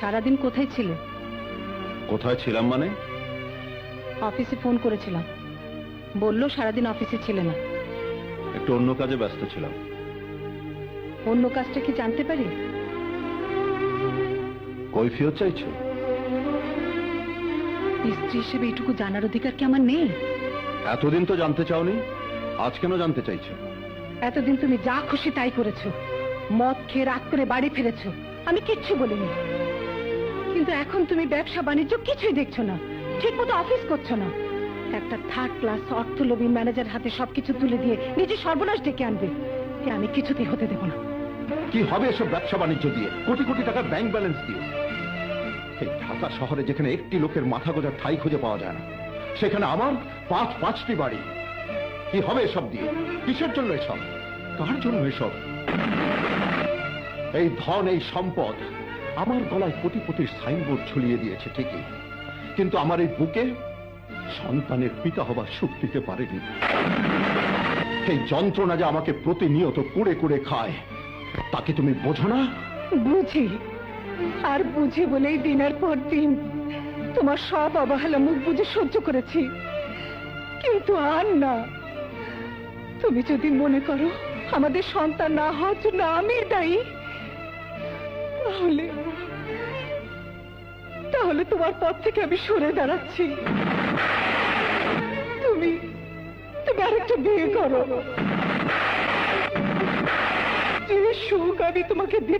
সারাদিন কোথায় ছিলে? কোথায় ছিলাম মানে? অফিসে ফোন করেছিলাম, বললো সারাদিন অফিসে ছিলে না। একটু অন্য কাজে ব্যস্ত ছিলাম। অন্য কাজটা কি জানতে পারি? কৈফিয়ত চাইছো? স্ত্রী হিসেবে এইটুকু জানার অধিকার কি আমার নেই? এতদিন তো জানতে চাওনি, আজ কেন জানতে চাইছো? এতদিন তুমি যা খুশি তাই করেছো, মদ খেয়ে রাত করে বাড়ি ফিরেছো, আমি কিচ্ছু বলিনি। কিন্তু এখন তুমি ব্যবসা বাণিজ্য কিছুই দেখছো না, ঠিক মতো অফিস করছো না। একটা থার্ড ক্লাস অর্থলোভী ম্যানেজার হাতে সবকিছু তুলে দিয়ে নিজে সর্বনাশ ডেকে আনবে, এ আমি কিছুতেই হতে দেব না। কি হবে এসব ব্যবসা বাণিজ্য দিয়ে, কোটি কোটি টাকার ব্যাংক ব্যালেন্স দিয়ে? এই ঢাকা শহরে যেখানে একটি লোকের মাথা গোঁজার ঠাঁই খুঁজে পাওয়া যায় না, সেখানে আমার পাঁচটি বাড়ি। কি হবে এসব দিয়ে? কিসের জন্য এসব? কার জন্য এসব? এই ধন, এই সম্পদ আমার গলায় কোটিপতির সাইনবোর্ড ঝুলিয়ে দিয়েছে ঠিকই, কিন্তু আমার এই বুকে সন্তানের পিতা হবার সুখ দিতে পারেনি। এই যন্ত্রণা যে আমাকে প্রতিনিয়ত কুড়ে কুড়ে খায়, তাকে তুমি বোঝো না? বুঝি, আর বুঝি বলেই দিনের পর দিন তোমার সব অবহেলা মুখ বুঝে সহ্য করেছি। কিন্তু আর না, তুমি যদি মনে করো আমাদের সন্তান না হওয়ার জন্য আমি দায়ী, তাহলে তাহলে তোমার পথ থেকে আমি সরে দাঁড়াচ্ছি। তুমি তুমি আরেকটা বিয়ে করো। যে সুখ আমি তোমাকে দিতে